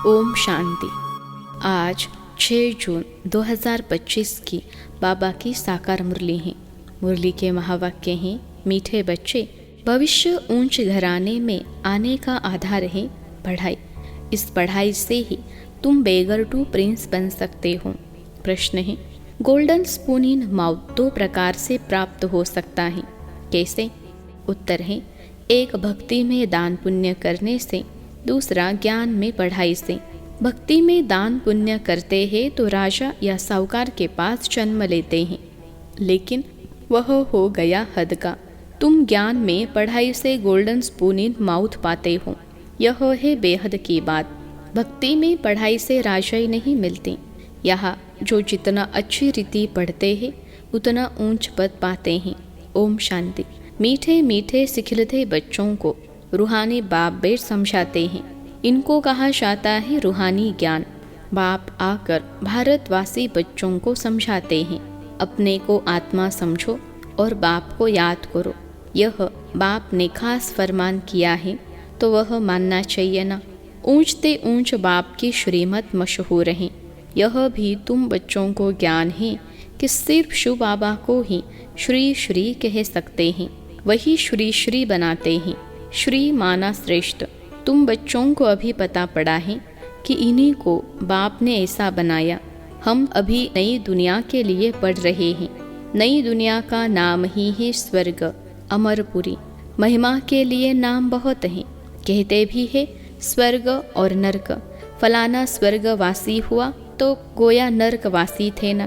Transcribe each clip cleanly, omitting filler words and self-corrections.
ओम शांति। आज 6 जून 2025 की बाबा की साकार मुरली है। मुरली के महावाक्य हैं, मीठे बच्चे, भविष्य ऊंच घराने में आने का आधार है पढ़ाई। इस पढ़ाई से ही तुम बेगर टू प्रिंस बन सकते हो। प्रश्न है, गोल्डन स्पून इन माउथ 2 प्रकार से प्राप्त हो सकता है, कैसे? उत्तर है, एक भक्ति में दान पुण्य करने से, दूसरा ज्ञान में पढ़ाई से। भक्ति में दान पुण्य करते हैं तो राजा या साहूकार के पास जन्म लेते हैं, लेकिन वह हो गया हद का। तुम ज्ञान में पढ़ाई से गोल्डन स्पून इन माउथ पाते हो, यह है बेहद की बात। भक्ति में पढ़ाई से राजा ही नहीं मिलती। यहाँ जो जितना अच्छी रीति पढ़ते हैं उतना ऊंच पद पाते हैं। ओम शांति। मीठे मीठे सिखलते बच्चों को रूहानी बाप बेट समझाते हैं। इनको कहा जाता है रूहानी ज्ञान। बाप आकर भारतवासी बच्चों को समझाते हैं, अपने को आत्मा समझो और बाप को याद करो। यह बाप ने खास फरमान किया है तो वह मानना चाहिए ना। ऊंचते ऊंच बाप की श्रीमत मशहूर है। यह भी तुम बच्चों को ज्ञान है कि सिर्फ शिव बाबा को ही श्री श्री कह सकते हैं, वही श्री श्री बनाते हैं। श्री माना श्रेष्ठ। तुम बच्चों को अभी पता पड़ा है कि इन्हीं को बाप ने ऐसा बनाया। हम अभी नई दुनिया के लिए पढ़ रहे हैं। नई दुनिया का नाम ही है स्वर्ग, अमरपुरी। महिमा के लिए नाम बहुत हैं, कहते भी है स्वर्ग और नरक। फलाना स्वर्गवासी हुआ तो गोया नरकवासी थे ना।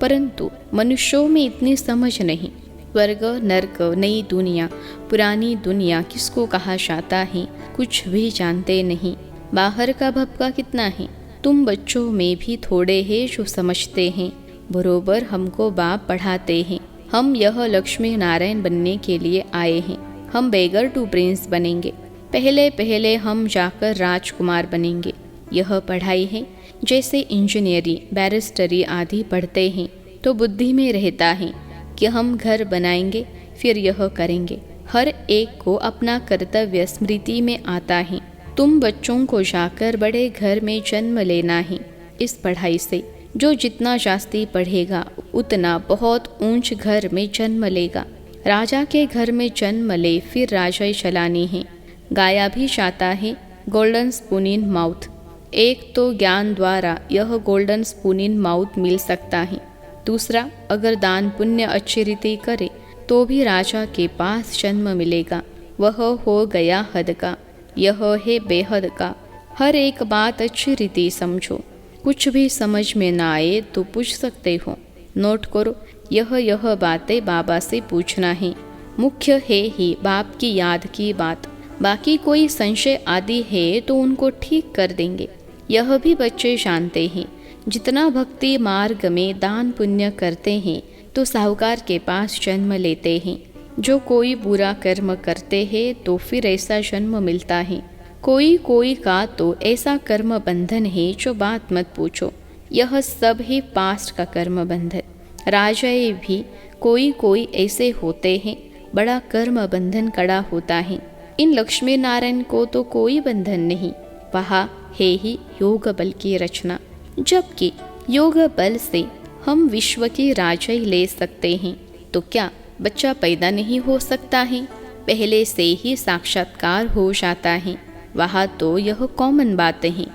परंतु मनुष्यों में इतनी समझ नहीं। स्वर्ग, नरक, नई दुनिया, पुरानी दुनिया किसको कहा जाता है कुछ भी जानते नहीं। बाहर का भपका कितना है। तुम बच्चों में भी थोड़े हैं जो समझते हैं। बरोबर हमको बाप पढ़ाते हैं। हम यह लक्ष्मी नारायण बनने के लिए आए हैं। हम बेगर टू प्रिंस बनेंगे। पहले पहले हम जाकर राजकुमार बनेंगे। यह पढ़ाई है। जैसे इंजीनियरिंग, बैरिस्टरी आदि पढ़ते हैं तो बुद्धि में रहता है कि हम घर बनाएंगे, फिर यह करेंगे। हर एक को अपना कर्तव्य स्मृति में आता है। तुम बच्चों को जाकर बड़े घर में जन्म लेना है। इस पढ़ाई से जो जितना जास्ती पढ़ेगा उतना बहुत ऊंच घर में जन्म लेगा। राजा के घर में जन्म ले फिर राजा चलानी है। गाया भी जाता है गोल्डन स्पून इन माउथ। एक तो ज्ञान द्वारा यह गोल्डन स्पून इन माउथ मिल सकता है, दूसरा अगर दान पुण्य अच्छी रीति करे तो भी राजा के पास जन्म मिलेगा। वह हो गया हद का, यह है बेहद का। हर एक बात अच्छी रीति समझो। कुछ भी समझ में ना आए तो पूछ सकते हो। नोट करो, यह बातें बाबा से पूछना है। मुख्य है ही बाप की याद की बात। बाकी कोई संशय आदि है तो उनको ठीक कर देंगे। यह भी बच्चे जानते हैं। जितना भक्ति मार्ग में दान पुण्य करते हैं तो साहूकार के पास जन्म लेते हैं। जो कोई बुरा कर्म करते हैं तो फिर ऐसा जन्म मिलता है। कोई का तो ऐसा कर्म बंधन है जो बात मत पूछो। यह सब है पास्ट का कर्म बंधन। राजाए भी कोई ऐसे होते हैं, बड़ा कर्म बंधन कड़ा होता है। इन लक्ष्मी नारायण को तो कोई बंधन नहीं। वहाँ है ही योग बल की रचना। जबकि योग बल से हम विश्व की राजाई ले सकते हैं, तो क्या बच्चा पैदा नहीं हो सकता है? पहले से ही साक्षात्कार हो जाता है। वहाँ तो यह कॉमन बात है।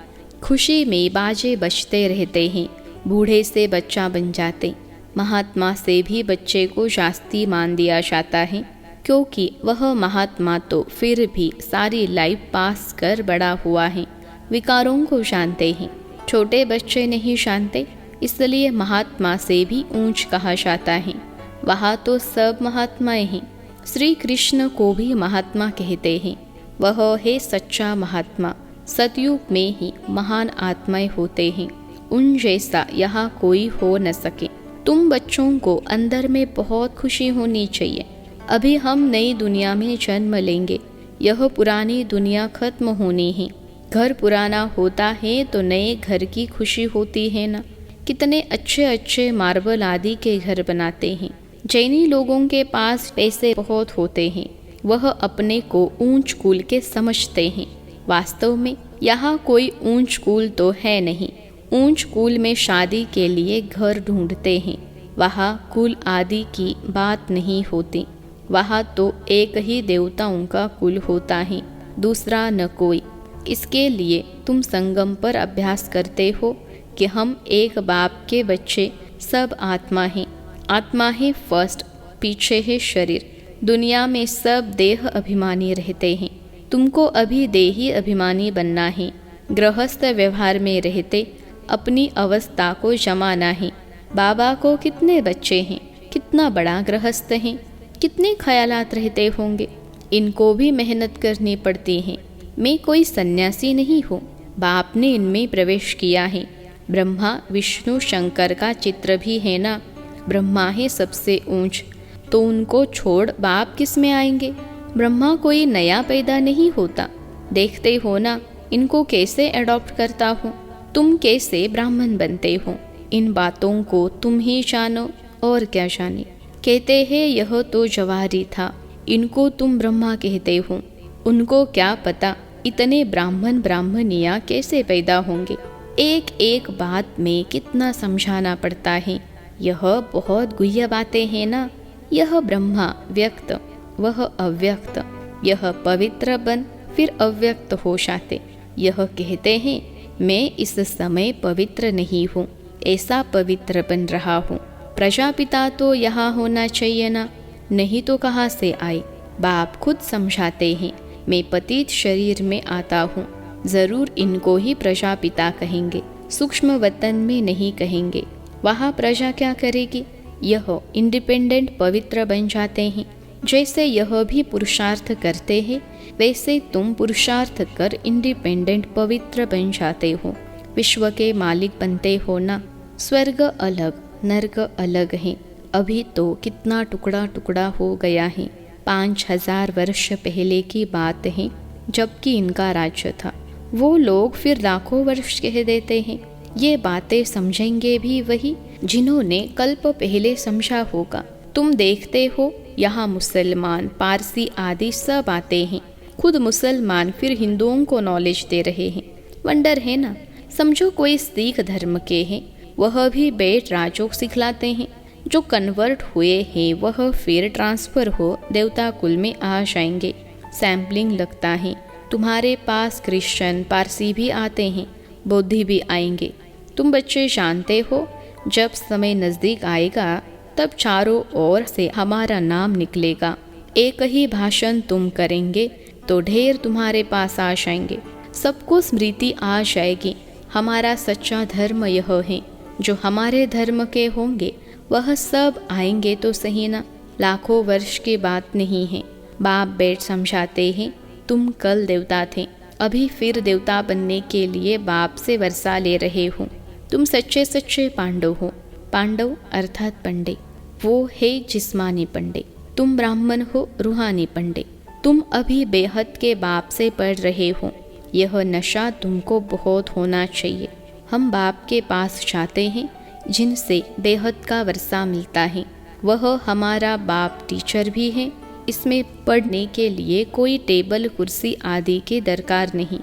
खुशी में बाजे बजते रहते हैं। बूढ़े से बच्चा बन जाते। महात्मा से भी बच्चे को जास्ती मान दिया जाता है, क्योंकि वह महात्मा तो फिर भी सारी लाइफ पास कर बड़ा हुआ है। विकारों को जानते हैं, छोटे बच्चे नहीं जानते, इसलिए महात्मा से भी ऊंच कहा जाता है। वहाँ तो सब महात्माएं हैं। श्री कृष्ण को भी महात्मा कहते हैं। वह है सच्चा महात्मा। सतयुग में ही महान आत्माएं होते हैं। उन जैसा यहाँ कोई हो न सके। तुम बच्चों को अंदर में बहुत खुशी होनी चाहिए। अभी हम नई दुनिया में जन्म लेंगे। यह पुरानी दुनिया खत्म होनी है। घर पुराना होता है तो नए घर की खुशी होती है ना। कितने अच्छे अच्छे मार्बल आदि के घर बनाते हैं। जैनी लोगों के पास पैसे बहुत होते हैं। वह अपने को ऊंच कुल के समझते हैं। वास्तव में यहाँ कोई ऊंच कूल तो है नहीं। ऊंच कूल में शादी के लिए घर ढूंढते हैं। वहाँ कुल आदि की बात नहीं होती। वहाँ तो एक ही देवताओं का कुल होता है, दूसरा न कोई। इसके लिए तुम संगम पर अभ्यास करते हो कि हम एक बाप के बच्चे, सब आत्मा हैं। आत्मा है फर्स्ट, पीछे है शरीर। दुनिया में सब देह अभिमानी रहते हैं। तुमको अभी देही अभिमानी बनना है। गृहस्थ व्यवहार में रहते अपनी अवस्था को जमाना है। बाबा को कितने बच्चे हैं, कितना बड़ा गृहस्थ हैं, कितने ख्यालात रहते होंगे। इनको भी मेहनत करनी पड़ती है। मैं कोई सन्यासी नहीं हूँ, बाप ने इनमें प्रवेश किया है। ब्रह्मा विष्णु शंकर का चित्र भी है ना। ब्रह्मा है सबसे ऊंच, तो उनको छोड़ बाप किस में आएंगे। ब्रह्मा कोई नया पैदा नहीं होता। देखते हो ना इनको कैसे अडॉप्ट करता हूँ। तुम कैसे ब्राह्मण बनते हो, इन बातों को तुम ही जानो और क्या जाने। कहते हैं यह तो जवाहरी था, इनको तुम ब्रह्मा कहते हो। उनको क्या पता इतने ब्राह्मण ब्राह्मणियाँ कैसे पैदा होंगे। एक एक बात में कितना समझाना पड़ता है। यह बहुत गुह्य बातें हैं ना। यह ब्रह्मा व्यक्त, वह अव्यक्त। यह पवित्र बन फिर अव्यक्त हो जाते। यह कहते हैं मैं इस समय पवित्र नहीं हूँ, ऐसा पवित्र बन रहा हूँ। प्रजापिता तो यहाँ होना चाहिए ना, नहीं तो कहाँ से आए। बाप खुद समझाते हैं मैं पतित शरीर में आता हूँ। जरूर इनको ही प्रजापिता कहेंगे, सूक्ष्म वतन में नहीं कहेंगे। वहाँ प्रजा क्या करेगी। यह इंडिपेंडेंट पवित्र बन जाते हैं। जैसे यह भी पुरुषार्थ करते हैं, वैसे तुम पुरुषार्थ कर इंडिपेंडेंट पवित्र बन जाते हो। विश्व के मालिक बनते हो ना। स्वर्ग अलग, नर्क अलग है। अभी तो कितना टुकड़ा टुकड़ा हो गया है। 5000 वर्ष पहले की बात है, जबकि इनका राज्य था। वो लोग फिर लाखों वर्ष कह देते हैं। ये बातें समझेंगे भी वही जिन्होंने कल्प पहले समझा होगा। तुम देखते हो यहाँ मुसलमान, पारसी आदि सब आते हैं। खुद मुसलमान फिर हिंदुओं को नॉलेज दे रहे हैं। वंडर है ना। समझो कोई सिख धर्म के हैं, वह भी बेट राजोग सिखलाते हैं। जो कन्वर्ट हुए हैं वह फिर ट्रांसफ़र हो देवता कुल में आ जाएंगे। सैम्पलिंग लगता है। तुम्हारे पास क्रिश्चियन पारसी भी आते हैं, बौद्धि भी आएंगे। तुम बच्चे जानते हो जब समय नज़दीक आएगा तब चारों ओर से हमारा नाम निकलेगा। एक ही भाषण तुम करेंगे तो ढेर तुम्हारे पास आ जाएंगे। सबको स्मृति आ जाएगी हमारा सच्चा धर्म यह है। जो हमारे धर्म के होंगे वह सब आएंगे तो सही ना। लाखों वर्ष की बात नहीं है। बाप बैठ समझाते हैं तुम कल देवता थे, अभी फिर देवता बनने के लिए बाप से वर्षा ले रहे हो। तुम सच्चे सच्चे पांडव हो। पांडव अर्थात पंडे, वो है जिस्मानी पंडे। तुम ब्राह्मण हो, रूहानी पंडे। तुम अभी बेहद के बाप से पढ़ रहे हो। यह नशा तुमको बहुत होना चाहिए। हम बाप के पास जाते हैं जिनसे बेहद का वर्षा मिलता है। वह हमारा बाप टीचर भी है। इसमें पढ़ने के लिए कोई टेबल कुर्सी आदि की दरकार नहीं।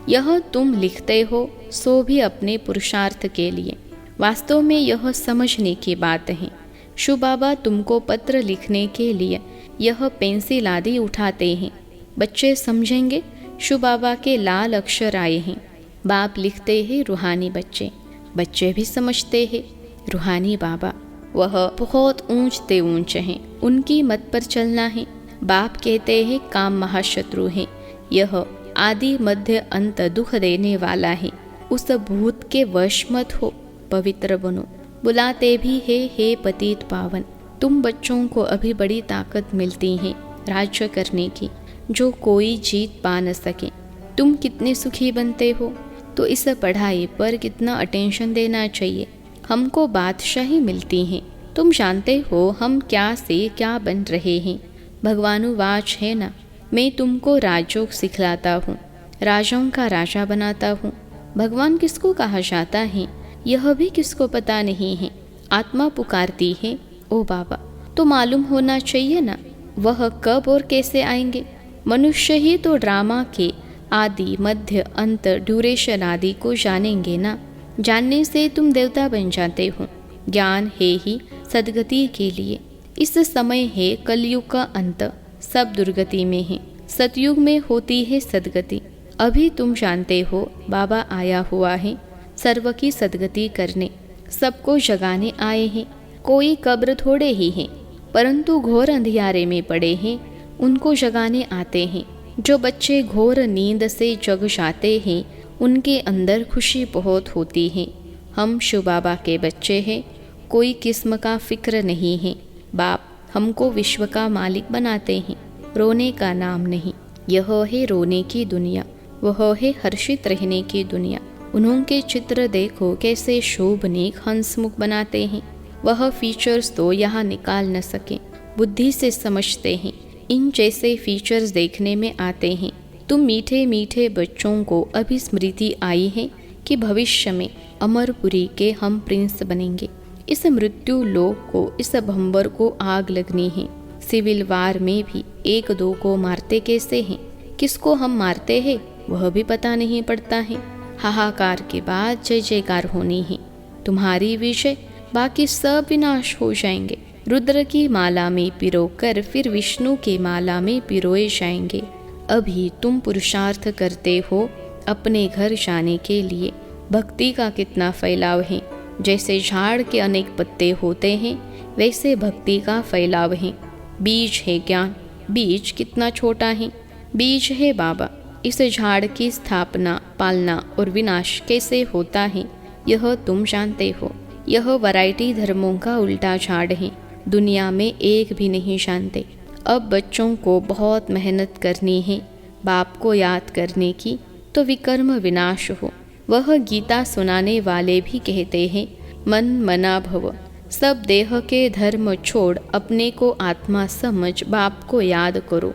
यह तुम लिखते हो सो भी अपने पुरुषार्थ के लिए। वास्तव में यह समझने की बात है। शिव बाबा तुमको पत्र लिखने के लिए यह पेंसिल आदि उठाते हैं। बच्चे समझेंगे शिव बाबा के लाल अक्षर आए हैं। बाप लिखते हैं रूहानी बच्चे। बच्चे भी समझते हैं रूहानी बाबा। वह बहुत ऊंचते ऊंचे हैं, उनकी मत पर चलना है। बाप कहते हैं काम महाशत्रु है। यह आदि मध्य अंत दुख देने वाला है। उस भूत के वश मत हो, पवित्र बनो। बुलाते भी है हे पतित पावन। तुम बच्चों को अभी बड़ी ताकत मिलती है राज्य करने की, जो कोई जीत पा न सके। तुम कितने सुखी बनते हो, तो इस पढ़ाई पर कितना अटेंशन देना चाहिए। हमको बादशाही मिलती है। तुम जानते हो हम क्या से क्या बन रहे हैं। भगवानुवाच है ना, मैं तुमको राजयोग सिखलाता हूँ, राजाओं का राजा बनाता हूँ। भगवान किसको कहा जाता है यह भी किसको पता नहीं है। आत्मा पुकारती है ओ बाबा, तो मालूम होना चाहिए ना वह कब और कैसे आएंगे। मनुष्य ही तो ड्रामा के आदि मध्य अंत ड्यूरेशन आदि को जानेंगे ना। जानने से तुम देवता बन जाते हो। ज्ञान है ही सद्गति के लिए। इस समय है कलयुग का अंत, सब दुर्गति में है। सतयुग में होती है सद्गति। अभी तुम जानते हो बाबा आया हुआ है सर्व की सद्गति करने, सबको जगाने आए हैं। कोई कब्र थोड़े ही हैं, परंतु घोर अंधियारे में पड़े हैं, उनको जगाने आते हैं। जो बच्चे घोर नींद से जग जाते हैं, उनके अंदर खुशी बहुत होती है। हम शिव बाबा के बच्चे हैं, कोई किस्म का फिक्र नहीं है। बाप हमको विश्व का मालिक बनाते हैं, रोने का नाम नहीं। यह है रोने की दुनिया, वह है हर्षित रहने की दुनिया। उन्होंने चित्र देखो कैसे शोभनीक हंसमुख बनाते हैं। वह फीचर्स तो यहाँ निकाल न सके, बुद्धि से समझते हैं। इन जैसे फीचर्स देखने में आते हैं। तुम मीठे मीठे बच्चों को अभी स्मृति आई है कि भविष्य में अमरपुरी के हम प्रिंस बनेंगे। इस मृत्यु लोक को, इस भंवर को आग लगनी है। सिविल वार में भी एक दो को मारते कैसे हैं, किसको हम मारते हैं वह भी पता नहीं पड़ता है। हाहाकार के बाद जय जयकार होनी है। तुम्हारी विजय, बाकी सब विनाश हो जाएंगे। रुद्र की माला में पिरोकर फिर विष्णु के माला में पिरोए जाएंगे। अभी तुम पुरुषार्थ करते हो अपने घर जाने के लिए। भक्ति का कितना फैलाव है। जैसे झाड़ के अनेक पत्ते होते हैं, वैसे भक्ति का फैलाव है। बीज है ज्ञान, बीज कितना छोटा है। बीज है बाबा। इस झाड़ की स्थापना, पालना और विनाश कैसे होता है, यह तुम जानते हो। यह वैरायटी धर्मों का उल्टा झाड़ है, दुनिया में एक भी नहीं जानते। अब बच्चों को बहुत मेहनत करनी है बाप को याद करने की, तो विकर्म विनाश हो। वह गीता सुनाने वाले भी कहते हैं, मन मना भव। सब देह के धर्म छोड़ अपने को आत्मा समझ बाप को याद करो।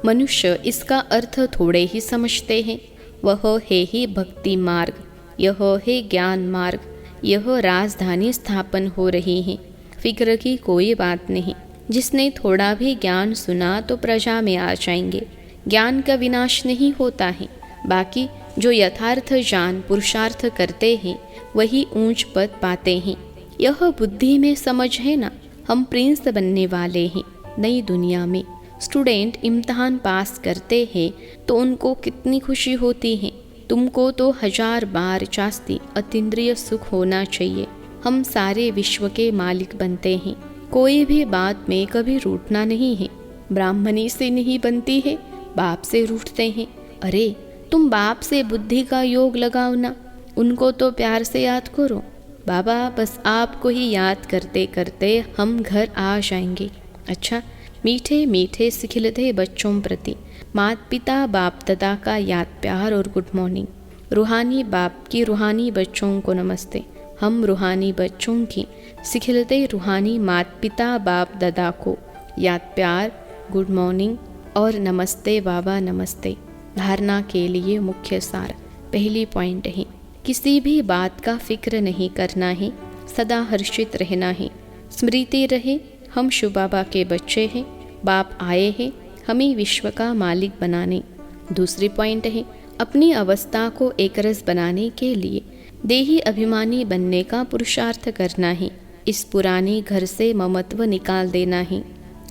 मनुष्य इसका अर्थ थोड़े ही समझते हैं। वह है ही भक्ति मार्ग, यह है ज्ञान मार्ग। यह राजधानी स्थापन हो रही है। फिक्र की कोई बात नहीं। जिसने थोड़ा भी ज्ञान सुना तो प्रजा में आ जाएंगे। ज्ञान का विनाश नहीं होता है। बाकी जो यथार्थ जान पुरुषार्थ करते हैं वही ऊंच पद पाते हैं। यह बुद्धि में समझ है ना। हम प्रिंस बनने वाले हैं नई दुनिया में। स्टूडेंट इम्तहान पास करते हैं तो उनको कितनी खुशी होती है। तुमको तो 1000 बार जास्ती अतीन्द्रिय सुख होना चाहिए। हम सारे विश्व के मालिक बनते हैं। कोई भी बात में कभी रूठना नहीं है। ब्राह्मणी से नहीं बनती है, बाप से रूठते हैं। अरे तुम बाप से बुद्धि का योग लगाओ ना। उनको तो प्यार से याद करो। बाबा बस आपको ही याद करते करते हम घर आ जाएंगे। अच्छा, मीठे मीठे सिखिलते बच्चों प्रति माता पिता बाप दादा का याद प्यार और गुड मॉर्निंग। रूहानी बाप की रूहानी बच्चों को नमस्ते। हम रूहानी बच्चों की सिखिलते रूहानी माता पिता बाप दादा को याद प्यार, गुड मॉर्निंग और नमस्ते बाबा नमस्ते। धारणा के लिए मुख्य सार। पहली पॉइंट है, किसी भी बात का फिक्र नहीं करना है, सदा हर्षित रहना है। स्मृति रहे हम शिव बाबा के बच्चे हैं, बाप आए हैं हमें विश्व का मालिक बनाने। दूसरी पॉइंट है, अपनी अवस्था को एकरस बनाने के लिए देही अभिमानी बनने का पुरुषार्थ करना है। इस पुराने घर से ममत्व निकाल देना है।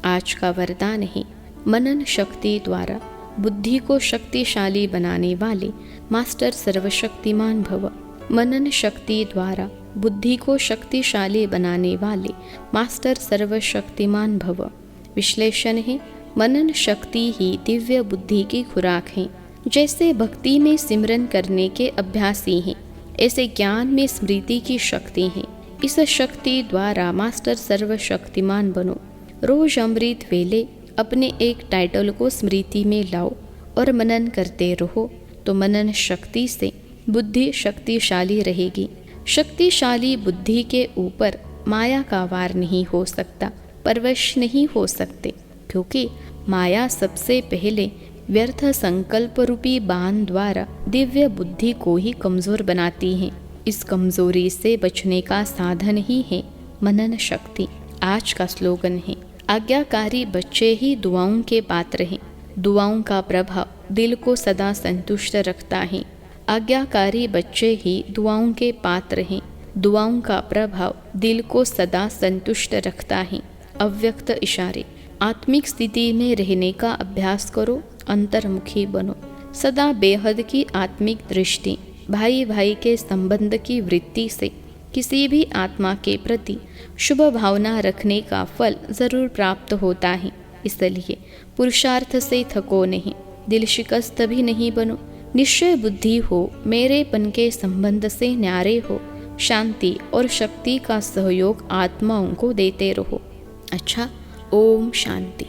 आज का वरदान है, मनन शक्ति द्वारा बुद्धि को शक्तिशाली बनाने वाले मास्टर सर्वशक्तिमान भव। मनन शक्ति द्वारा बुद्धि को शक्तिशाली बनाने वाले मास्टर सर्वशक्तिमान भव। विश्लेषण है, मनन शक्ति ही दिव्य बुद्धि की खुराक है। जैसे भक्ति में सिमरन करने के अभ्यासी हैं, ऐसे ज्ञान में स्मृति की शक्ति है। इस शक्ति द्वारा मास्टर सर्वशक्तिमान बनो। रोज अमृत वेले अपने एक टाइटल को स्मृति में लाओ और मनन करते रहो, तो मनन शक्ति से बुद्धि शक्तिशाली रहेगी। शक्तिशाली बुद्धि के ऊपर माया का वार नहीं हो सकता, परवश नहीं हो सकते, क्योंकि माया सबसे पहले व्यर्थ संकल्प रूपी बाण द्वारा दिव्य बुद्धि को ही कमजोर बनाती है। इस कमजोरी से बचने का साधन ही है मनन शक्ति। आज का स्लोगन है, आज्ञाकारी बच्चे ही दुआओं के पात्र हैं। दुआओं का प्रभाव दिल को सदा संतुष्ट रखता है। आज्ञाकारी बच्चे ही दुआओं के पात्र हैं। दुआओं का प्रभाव दिल को सदा संतुष्ट रखता है। अव्यक्त इशारे। आत्मिक स्थिति में रहने का अभ्यास करो, अंतर्मुखी बनो। सदा बेहद की आत्मिक दृष्टि, भाई भाई के संबंध की वृत्ति से किसी भी आत्मा के प्रति शुभ भावना रखने का फल जरूर प्राप्त होता है। इसलिए पुरुषार्थ से थको नहीं, दिल शिकस्त भी नहीं बनो। निश्चय बुद्धि हो, मेरेपन के संबंध से न्यारे हो। शांति और शक्ति का सहयोग आत्माओं को देते रहो। अच्छा, ओम शांति।